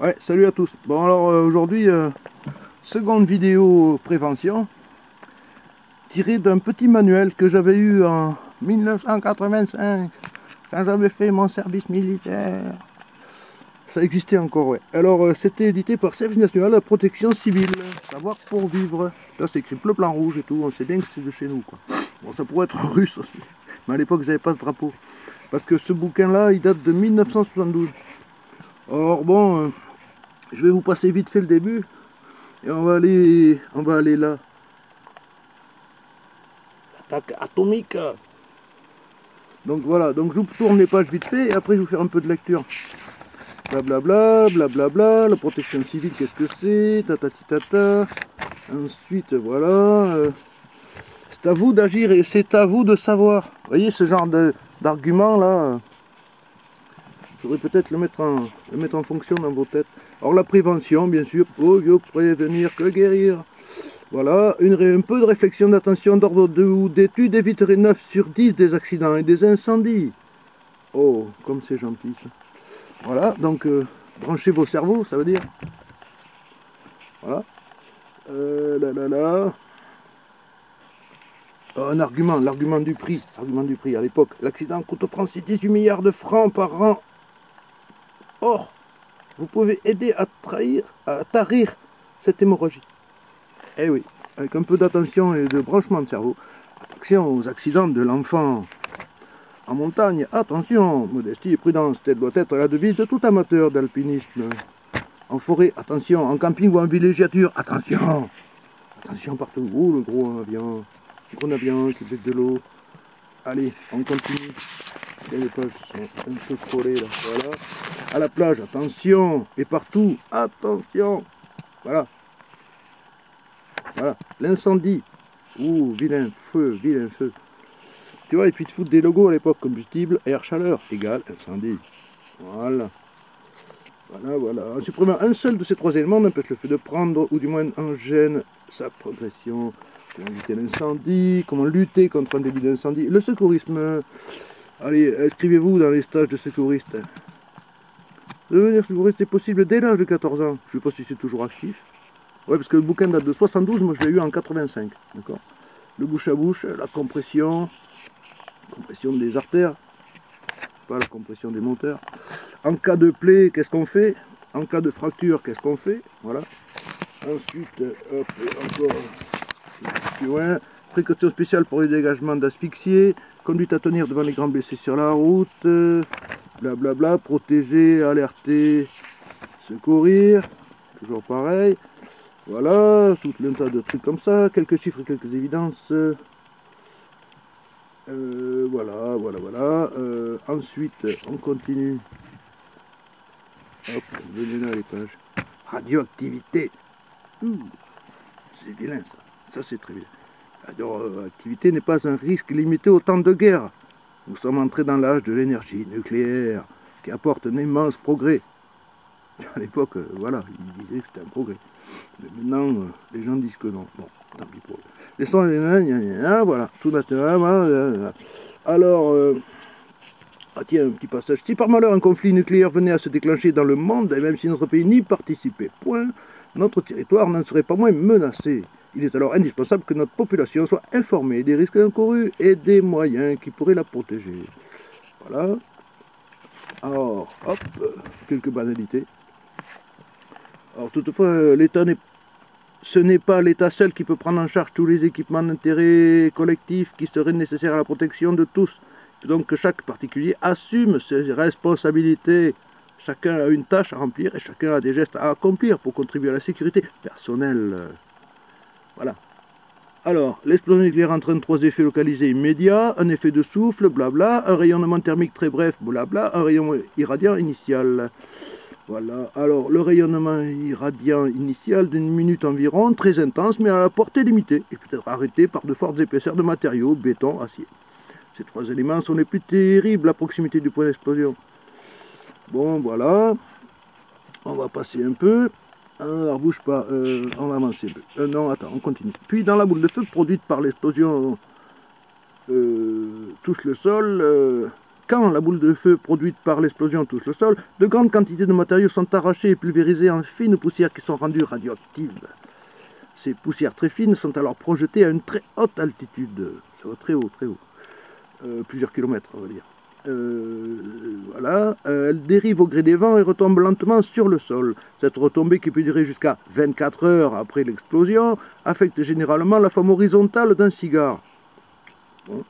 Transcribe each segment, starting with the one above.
Ouais, salut à tous. Bon alors aujourd'hui, seconde vidéo prévention, tirée d'un petit manuel que j'avais eu en 1985, quand j'avais fait mon service militaire. Ça existait encore, ouais. Alors c'était édité par Service National de la Protection Civile, Savoir pour vivre. Là c'est écrit bleu, blanc, rouge et tout, on sait bien que c'est de chez nous, quoi. Bon, ça pourrait être russe aussi, mais à l'époque j'avais pas ce drapeau. Parce que ce bouquin-là, il date de 1972. Or bon, je vais vous passer vite fait le début. Et on va aller là. Attaque atomique. Donc voilà, donc je vous tourne les pages vite fait et après je vais vous faire un peu de lecture. Blablabla, blablabla, la protection civile, qu'est-ce que c'est, tatati tata. Ensuite, voilà. C'est à vous d'agir et c'est à vous de savoir. Vous voyez ce genre d'argument là. Il faudrait peut-être le mettre en fonction dans vos têtes. Alors la prévention, bien sûr, faut mieux prévenir que guérir. Voilà, un peu de réflexion, d'attention, d'ordre d'étude éviterait 9 sur 10 des accidents et des incendies. Oh, comme c'est gentil ça. Voilà, donc branchez vos cerveaux, ça veut dire. Voilà. Là. Un argument, l'argument du prix. Argument du prix à l'époque. L'accident coûte aux Français 18 milliards de francs par an. Or, vous pouvez aider à tarir cette hémorragie. Eh oui, avec un peu d'attention et de branchement de cerveau. Attention aux accidents de l'enfant. En montagne, attention, modestie et prudence, telle doit être la devise de tout amateur d'alpinisme. En forêt, attention, en camping ou en villégiature, attention. Attention partout. Oh, le gros avion qui baisse de l'eau. Allez, on continue. Les pages sont un peu collées là, voilà. À la plage, attention. Et partout, attention. Voilà. Voilà. L'incendie. Ouh, vilain feu, vilain feu. Tu vois, et puis te foutre des logos à l'époque, combustible, air, chaleur, égale incendie. Voilà. Voilà. En supprimant un seul de ces trois éléments, on empêche le feu de prendre, ou du moins en gêne sa progression. Comment éviter l'incendie, comment lutter contre un début d'incendie. Le secourisme. Allez, inscrivez-vous dans les stages de secouristes. Devenir secouriste est possible dès l'âge de 14 ans. Je ne sais pas si c'est toujours actif. Ouais, parce que le bouquin date de 72, moi je l'ai eu en 85. D'accord. Le bouche à bouche, la compression des artères, pas la compression des moteurs. En cas de plaie, qu'est-ce qu'on fait? En cas de fracture, qu'est-ce qu'on fait? Voilà. Ensuite, hop, encore plus loin. Précaution spéciale pour le dégagement d'asphyxiés. Conduite à tenir devant les grands blessés sur la route. Blablabla. Protéger, alerter, secourir. Toujours pareil. Voilà. Tout un tas de trucs comme ça. Quelques chiffres et quelques évidences. Voilà. Ensuite, on continue. Hop, venez là les pages. Radioactivité. C'est vilain ça. Ça c'est très bien. La radioactivité n'est pas un risque limité au temps de guerre. Nous sommes entrés dans l'âge de l'énergie nucléaire, qui apporte un immense progrès. À l'époque, voilà, ils disaient que c'était un progrès. Mais maintenant, les gens disent que non. Bon, tant pis pour eux. Laissons les voilà, tout naturellement. Alors, ah tiens, un petit passage. Si par malheur un conflit nucléaire venait à se déclencher dans le monde, et même si notre pays n'y participait point, notre territoire n'en serait pas moins menacé. Il est alors indispensable que notre population soit informée des risques encourus et des moyens qui pourraient la protéger. Voilà. Alors, hop, quelques banalités. Alors toutefois, ce n'est pas l'État seul qui peut prendre en charge tous les équipements d'intérêt collectif qui seraient nécessaires à la protection de tous. Donc que chaque particulier assume ses responsabilités. Chacun a une tâche à remplir et chacun a des gestes à accomplir pour contribuer à la sécurité personnelle. Voilà. Alors, l'explosion nucléaire entraîne trois effets localisés immédiats, un effet de souffle, blabla, un rayonnement thermique très bref, blabla, un rayon irradiant initial. Voilà, alors le rayonnement irradiant initial d'une minute environ, très intense, mais à la portée limitée, et peut être arrêté par de fortes épaisseurs de matériaux, béton, acier. Ces trois éléments sont les plus terribles à proximité du point d'explosion. Bon, voilà, on va passer un peu. Alors, bouge pas, on va avancer un peu. Non, attends, on continue. Puis, dans la boule de feu produite par l'explosion, touche le sol, quand la boule de feu produite par l'explosion touche le sol, de grandes quantités de matériaux sont arrachés et pulvérisés en fines poussières qui sont rendues radioactives. Ces poussières très fines sont alors projetées à une très haute altitude. Ça va très haut, plusieurs kilomètres, on va dire. Voilà, elles dérivent au gré des vents et retombent lentement sur le sol. Cette retombée, qui peut durer jusqu'à 24 heures après l'explosion, affecte généralement la forme horizontale d'un cigare. Bon.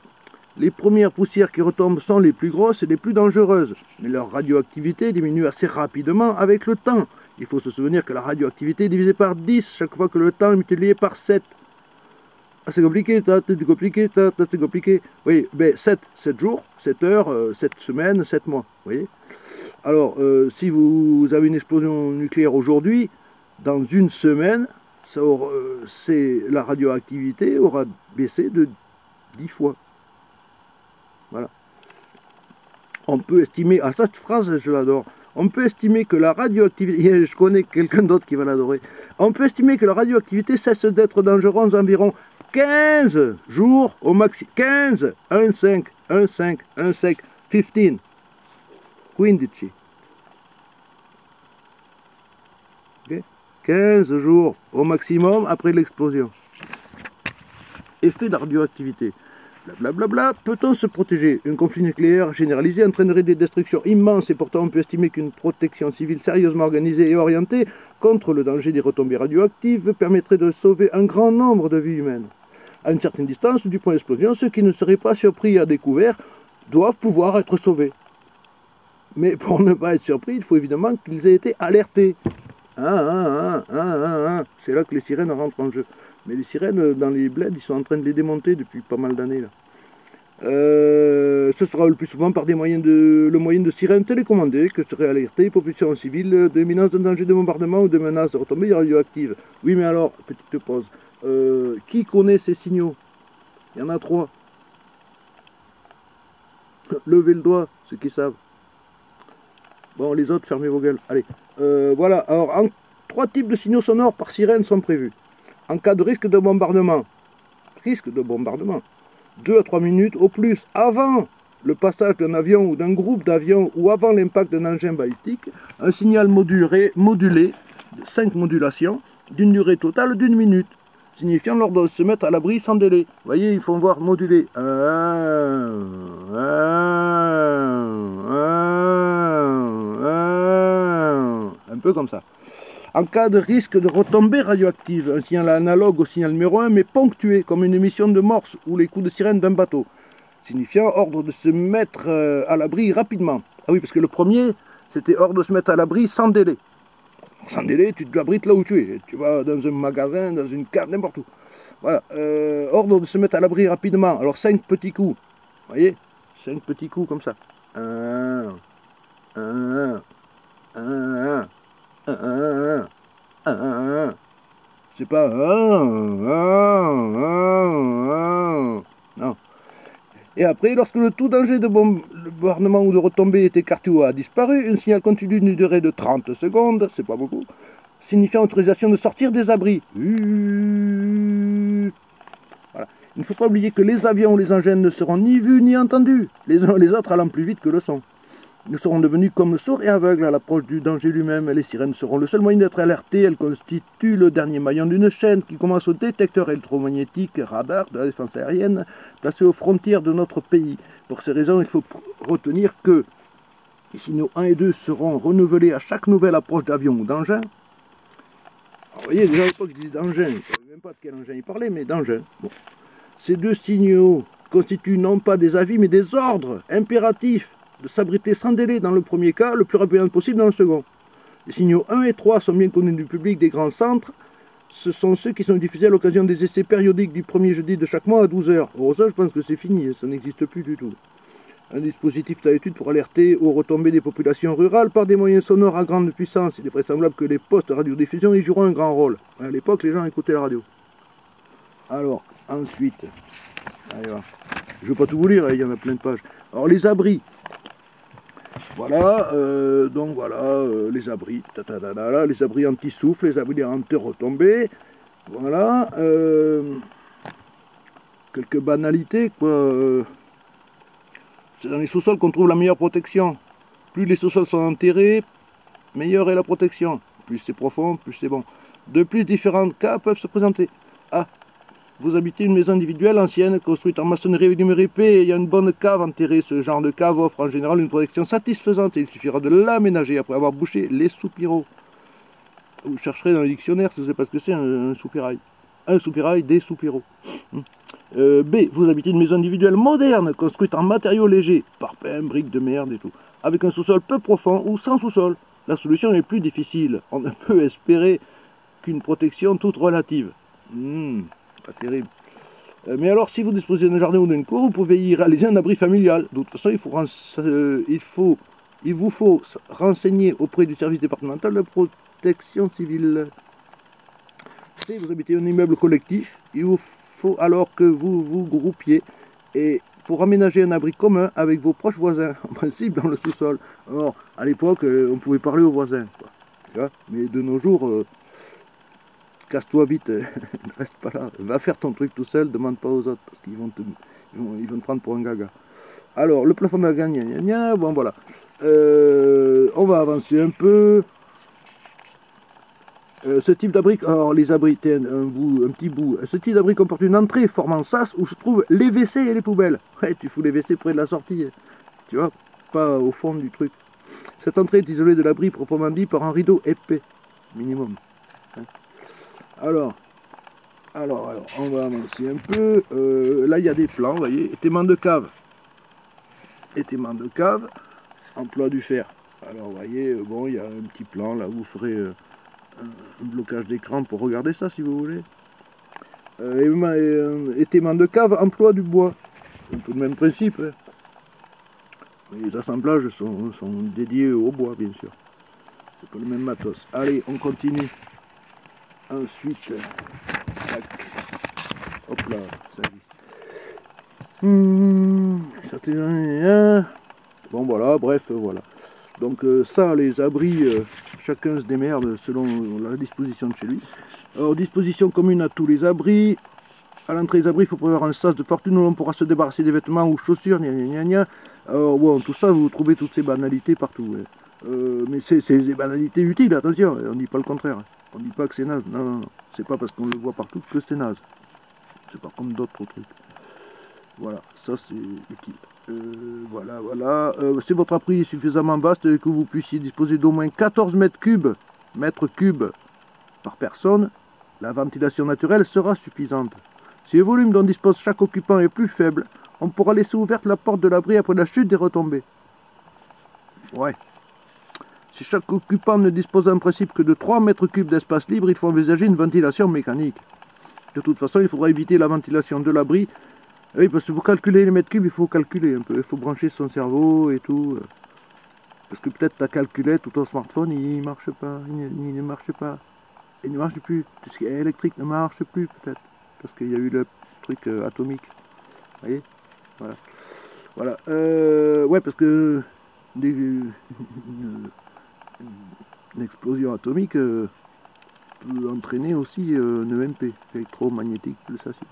Les premières poussières qui retombent sont les plus grosses et les plus dangereuses, mais leur radioactivité diminue assez rapidement avec le temps. Il faut se souvenir que la radioactivité est divisée par 10 chaque fois que le temps est multiplié par 7. Ah, c'est compliqué, c'est compliqué, c'est compliqué. Oui, ben 7 jours, 7 heures, 7 semaines, 7 mois. Vous voyez. Alors, si vous avez une explosion nucléaire aujourd'hui, dans une semaine, la radioactivité aura baissé de 10 fois. Voilà. On peut estimer, ah ça, cette phrase, je l'adore. On peut estimer que la radioactivité, je connais quelqu'un d'autre qui va l'adorer, on peut estimer que la radioactivité cesse d'être dangereuse environ 15 jours au maximum. 15, 1, 5, 1, 5, 1, 5, 15, 15. Okay. 15 jours au maximum après l'explosion. Effet de la radioactivité. Blablabla, peut-on se protéger? Un conflit nucléaire généralisé entraînerait des destructions immenses et pourtant on peut estimer qu'une protection civile sérieusement organisée et orientée contre le danger des retombées radioactives permettrait de sauver un grand nombre de vies humaines. À une certaine distance du point d'explosion, ceux qui ne seraient pas surpris à découvert doivent pouvoir être sauvés. Mais pour ne pas être surpris, il faut évidemment qu'ils aient été alertés. C'est là que les sirènes rentrent en jeu. Mais les sirènes, dans les bleds, ils sont en train de les démonter depuis pas mal d'années, là. Ce sera le plus souvent par le moyen de sirènes télécommandées que seraient alertées les populations civiles de l'imminence d'un danger de bombardement ou de menaces de retombées radioactives. Oui, mais alors, petite pause. Qui connaît ces signaux? Il y en a 3. Levez le doigt, ceux qui savent. Bon, les autres, fermez vos gueules. Allez. Voilà. Alors, 3 types de signaux sonores par sirène sont prévus. En cas de risque de bombardement, 2 à 3 minutes au plus avant le passage d'un avion ou d'un groupe d'avions ou avant l'impact d'un engin balistique, un signal modulé, 5 modulations, d'une durée totale d'1 minute, signifiant l'ordre de se mettre à l'abri sans délai. Vous voyez, il faut voir moduler. Un peu comme ça. En cas de risque de retombée radioactive, un signal analogue au signal numéro 1, mais ponctué, comme une émission de morse ou les coups de sirène d'un bateau, signifiant ordre de se mettre à l'abri rapidement. Ah oui, parce que le premier, c'était ordre de se mettre à l'abri sans délai. Sans délai, tu te l'abrites là où tu es. Tu vas dans un magasin, dans une cave, n'importe où. Voilà. Ordre de se mettre à l'abri rapidement. Alors 5 petits coups. Vous voyez, 5 petits coups comme ça. 1, 1, 1, 1. C'est pas non. Et après, lorsque le tout danger de bombardement ou de retombée est écarté ou a disparu, un signal continu d'une durée de 30 secondes, c'est pas beaucoup, signifiant autorisation de sortir des abris. Voilà. Il ne faut pas oublier que les avions ou les engins ne seront ni vus ni entendus, les uns et les autres allant plus vite que le son. Nous serons devenus comme sourds et aveugles à l'approche du danger lui-même. Les sirènes seront le seul moyen d'être alertés. Elles constituent le dernier maillon d'une chaîne qui commence au détecteur électromagnétique radar de la défense aérienne placé aux frontières de notre pays. Pour ces raisons, il faut retenir que les signaux 1 et 2 seront renouvelés à chaque nouvelle approche d'avion ou d'engin. Vous voyez, déjà à l'époque, ils disaient d'engin. Ils ne savaient même pas de quel engin ils parlaient, mais d'engin. Bon. Ces 2 signaux constituent non pas des avis, mais des ordres impératifs de s'abriter sans délai dans le premier cas, le plus rapidement possible dans le second. Les signaux 1 et 3 sont bien connus du public des grands centres. Ce sont ceux qui sont diffusés à l'occasion des essais périodiques du premier jeudi de chaque mois à 12 h. Or ça, je pense que c'est fini, ça n'existe plus du tout. Un dispositif à l'étude pour alerter aux retombées des populations rurales par des moyens sonores à grande puissance. Il est vraisemblable que les postes radiodiffusion y joueront un grand rôle. À l'époque, les gens écoutaient la radio. Alors, ensuite, allez, voilà. Je ne vais pas tout vous lire, il y en a plein de pages. Alors, les abris. Voilà, donc voilà, les abris, les abris anti-souffle, les abris anti-retombées, voilà, quelques banalités, quoi, C'est dans les sous-sols qu'on trouve la meilleure protection. Plus les sous-sols sont enterrés, meilleure est la protection. Plus c'est profond, plus c'est bon. De plus, différents cas peuvent se présenter. Ah, vous habitez une maison individuelle ancienne, construite en maçonnerie avec du mur épais, et il y a une bonne cave enterrée. Ce genre de cave offre en général une protection satisfaisante et il suffira de l'aménager après avoir bouché les soupiraux. Vous chercherez dans le dictionnaire si vous ne savez pas ce que c'est un soupirail. Un soupirail, des soupiraux. B. Vous habitez une maison individuelle moderne, construite en matériaux légers, parpaing, briques de merde et tout, avec un sous-sol peu profond ou sans sous-sol. La solution est plus difficile. On ne peut espérer qu'une protection toute relative. Pas terrible. Mais alors, si vous disposez d'un jardin ou d'une cour, vous pouvez y réaliser un abri familial. De toute façon, il vous faut renseigner auprès du service départemental de protection civile. Si vous habitez un immeuble collectif, il vous faut alors que vous vous groupiez et pour aménager un abri commun avec vos proches voisins, en principe dans le sous-sol. Alors, à l'époque, on pouvait parler aux voisins, quoi. Tu vois, mais de nos jours, casse-toi vite, ne reste pas là. Va faire ton truc tout seul, demande pas aux autres, parce qu'ils vont te prendre pour un gaga. Alors, le plafond de la gagne, bon voilà. On va avancer un peu. Ce type d'abri, alors les abris, un petit bout. Ce type d'abri comporte une entrée formant sas où se trouvent les WC et les poubelles. Ouais, tu fous les WC près de la sortie, tu vois, pas au fond du truc. Cette entrée est isolée de l'abri proprement dit par un rideau épais, minimum. Alors, on va avancer un peu. Là, il y a des plans, vous voyez, étaiement de cave. Étaiement de cave, emploi du fer. Alors, vous voyez, bon, il y a un petit plan, là, vous ferez un blocage d'écran pour regarder ça, si vous voulez. Étaiement de cave, emploi du bois. C'est un peu le même principe. Hein. Les assemblages sont dédiés au bois, bien sûr. C'est pas le même matos. Allez, on continue. Ensuite, tac. Hop là, ça y est. Bon voilà, bref, voilà. Donc ça, les abris, chacun se démerde selon la disposition de chez lui. Alors, disposition commune à tous les abris. À l'entrée des abris, il faut prévoir un sas de fortune où l'on pourra se débarrasser des vêtements ou chaussures, Alors bon, tout ça, vous trouvez toutes ces banalités partout. Ouais. Mais c'est des banalités utiles, attention, on ne dit pas le contraire. On ne dit pas que c'est naze, non. C'est pas parce qu'on le voit partout que c'est naze. C'est pas comme d'autres trucs. Voilà, ça c'est utile. Voilà. Si votre abri est suffisamment vaste et que vous puissiez disposer d'au moins 14 mètres cubes par personne, la ventilation naturelle sera suffisante. Si le volume dont dispose chaque occupant est plus faible, on pourra laisser ouverte la porte de l'abri après la chute des retombées. Ouais. Si chaque occupant ne dispose en principe que de 3 mètres cubes d'espace libre, il faut envisager une ventilation mécanique. De toute façon, il faudra éviter la ventilation de l'abri. Oui, parce que pour calculer les mètres cubes, il faut calculer un peu. Il faut brancher son cerveau et tout. Parce que peut-être ta calculette ou ton smartphone, il ne marche pas. Il ne marche pas. Il ne marche plus. Tout ce qui est électrique ne marche plus, peut-être. Parce qu'il y a eu le truc atomique. Vous voyez? Voilà. Ouais, parce que une explosion atomique peut entraîner aussi une EMP, électromagnétique pulsation.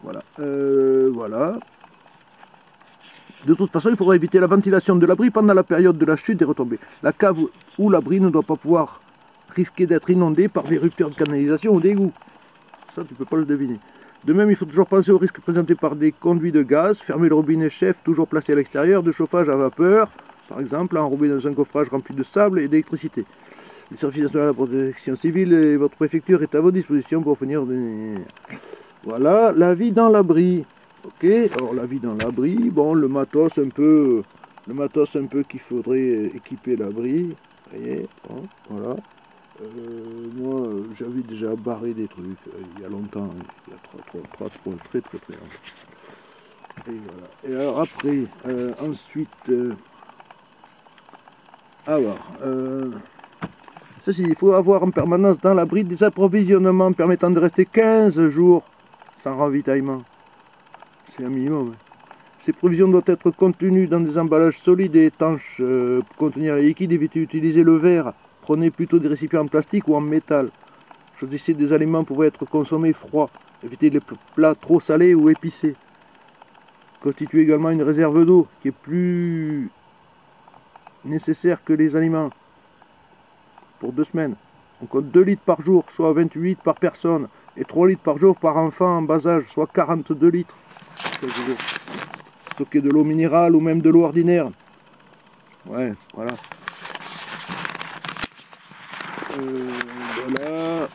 Voilà. De toute façon, il faudra éviter la ventilation de l'abri pendant la période de la chute des retombées. La cave ou l'abri ne doit pas pouvoir risquer d'être inondé par des ruptures de canalisation ou d'égout. Ça, tu ne peux pas le deviner. De même, il faut toujours penser au risque présenté par des conduits de gaz, fermer le robinet chef, toujours placé à l'extérieur, de chauffage à vapeur, par exemple, enrobé dans un coffrage rempli de sable et d'électricité. Le service national de la protection civile et votre préfecture est à votre disposition pour venir. Voilà, la vie dans l'abri. Ok, alors la vie dans l'abri, bon, le matos un peu qu'il faudrait équiper l'abri. Vous voyez, bon, voilà. Moi, j'avais déjà barré des trucs il y a longtemps, il y a très longtemps. Et voilà. Et alors après, ensuite, ceci, il faut avoir en permanence dans l'abri des approvisionnements permettant de rester 15 jours sans ravitaillement. C'est un minimum. Ces provisions doivent être contenues dans des emballages solides et étanches pour contenir les liquides. Évitez d'utiliser le verre. Prenez plutôt des récipients en plastique ou en métal. Choisissez des aliments pouvant être consommés froids. Évitez les plats trop salés ou épicés. constitue également une réserve d'eau qui est plus nécessaire que les aliments pour 2 semaines. On compte 2 litres par jour, soit 28 litres par personne, et 3 litres par jour par enfant en bas âge, soit 42 litres. Stocker de l'eau minérale ou même de l'eau ordinaire. Ouais, voilà. Voilà.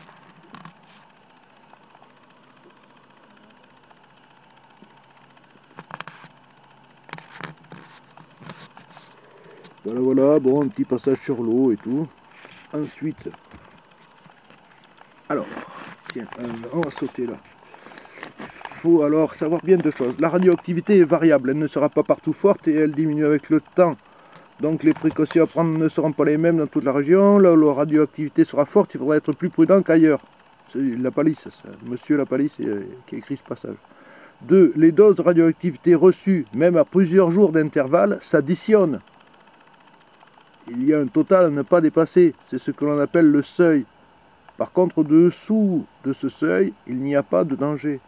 Voilà, voilà, bon, un petit passage sur l'eau et tout. Ensuite, alors, tiens, on va sauter là. Il faut alors savoir bien 2 choses. La radioactivité est variable, elle ne sera pas partout forte et elle diminue avec le temps. Donc les précautions à prendre ne seront pas les mêmes dans toute la région. Là où la radioactivité sera forte, il faudra être plus prudent qu'ailleurs. C'est la palisse, monsieur la palisse qui a écrit ce passage. 2. Les doses de radioactivité reçues, même à plusieurs jours d'intervalle, s'additionnent. Il y a un total à ne pas dépasser, c'est ce que l'on appelle le seuil. Par contre, dessous de ce seuil, il n'y a pas de danger.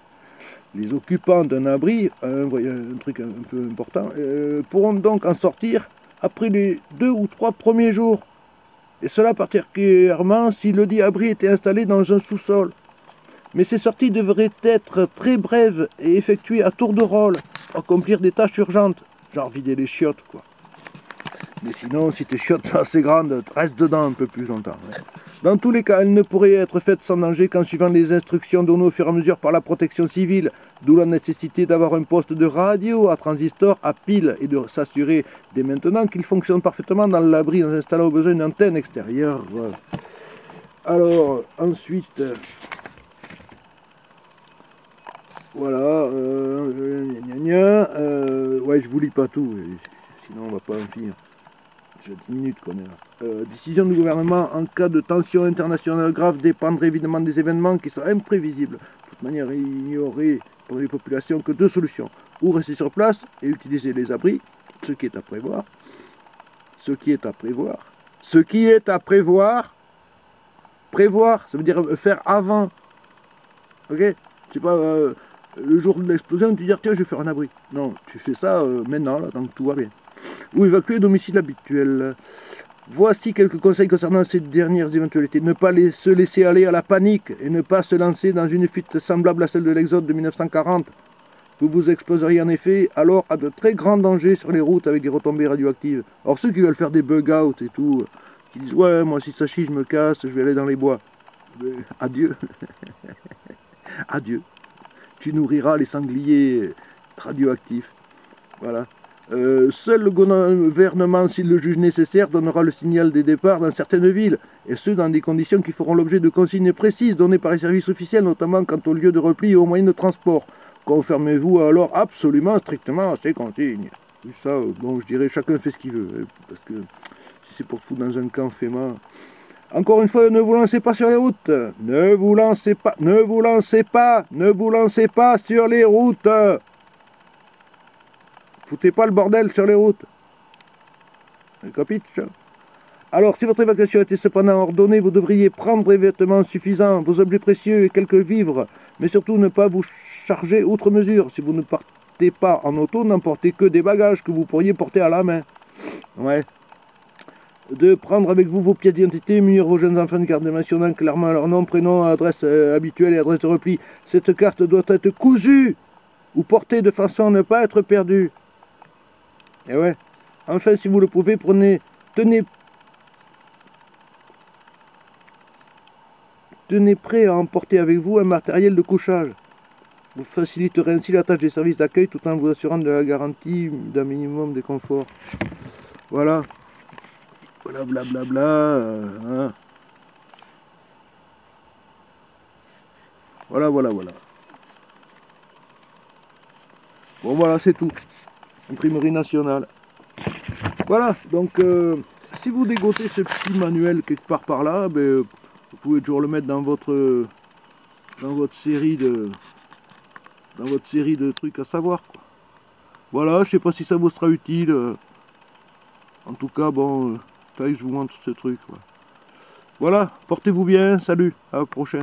Les occupants d'un abri, un truc un peu important, pourront donc en sortir après les 2 ou 3 premiers jours. Et cela particulièrement si le dit abri était installé dans un sous-sol. Mais ces sorties devraient être très brèves et effectuées à tour de rôle, pour accomplir des tâches urgentes, genre vider les chiottes, quoi. Mais sinon, si tes chiottes sont assez grandes, reste dedans un peu plus longtemps. Ouais. Dans tous les cas, elles ne pourraient être faites sans danger qu'en suivant les instructions données au fur et à mesure par la protection civile, d'où la nécessité d'avoir un poste de radio à transistor à pile et de s'assurer dès maintenant qu'il fonctionne parfaitement dans l'abri en installant au besoin une antenne extérieure. Alors, ensuite, voilà, ouais, je vous lis pas tout, sinon on va pas en finir. J'ai 10 minutes qu'on est là. Décision du gouvernement en cas de tension internationale grave dépendre évidemment des événements qui sont imprévisibles. De toute manière, il n'y aurait pour les populations que 2 solutions. Ou rester sur place et utiliser les abris, ce qui est à prévoir. Ce qui est à prévoir. Ce qui est à prévoir. Prévoir, ça veut dire faire avant. Ok? C'est pas le jour de l'explosion, tu dis tiens, je vais faire un abri. Non, tu fais ça maintenant, là, donc tout va bien. Ou évacuer le domicile habituel. Voici quelques conseils concernant ces dernières éventualités. Ne pas se laisser aller à la panique et ne pas se lancer dans une fuite semblable à celle de l'Exode de 1940. Vous vous exposeriez en effet alors à de très grands dangers sur les routes avec des retombées radioactives. Or ceux qui veulent faire des bug-out et tout, qui disent ouais, moi si ça chie, je me casse, je vais aller dans les bois. Adieu. Adieu. Tu nourriras les sangliers radioactifs. Voilà. Seul le gouvernement, s'il le juge nécessaire, donnera le signal des départs dans certaines villes, et ce dans des conditions qui feront l'objet de consignes précises données par les services officiels, notamment quant au lieu de repli et aux moyens de transport. Conformez-vous alors absolument strictement à ces consignes. Et ça, bon, je dirais chacun fait ce qu'il veut, parce que si c'est pour te foutre dans un camp FEMA... Encore une fois, ne vous lancez pas sur les routes. Ne vous lancez pas, ne vous lancez pas, ne vous lancez pas sur les routes. Foutez pas le bordel sur les routes. Capiche? Alors, si votre évacuation était cependant ordonnée, vous devriez prendre des vêtements suffisants, vos objets précieux et quelques vivres, mais surtout ne pas vous charger outre mesure. Si vous ne partez pas en auto, n'emportez que des bagages que vous pourriez porter à la main. Ouais. De prendre avec vous vos pièces d'identité, munir vos jeunes enfants de garde nationale clairement leur nom, prénom, adresse habituelle et adresse de repli. Cette carte doit être cousue ou portée de façon à ne pas être perdue. Et ouais. Enfin, si vous le pouvez, tenez prêt à emporter avec vous un matériel de couchage. Vous faciliterez ainsi la tâche des services d'accueil tout en vous assurant de la garantie d'un minimum de confort. Voilà. Voilà, blablabla. Hein. Voilà. Bon, voilà, c'est tout. Imprimerie nationale. Voilà, donc, si vous dégotez ce petit manuel quelque part par là, ben, vous pouvez toujours le mettre dans votre série de trucs à savoir, quoi. Voilà, je sais pas si ça vous sera utile. En tout cas, bon, je vous montre ce truc. Ouais. Voilà, portez-vous bien, salut, à la prochaine.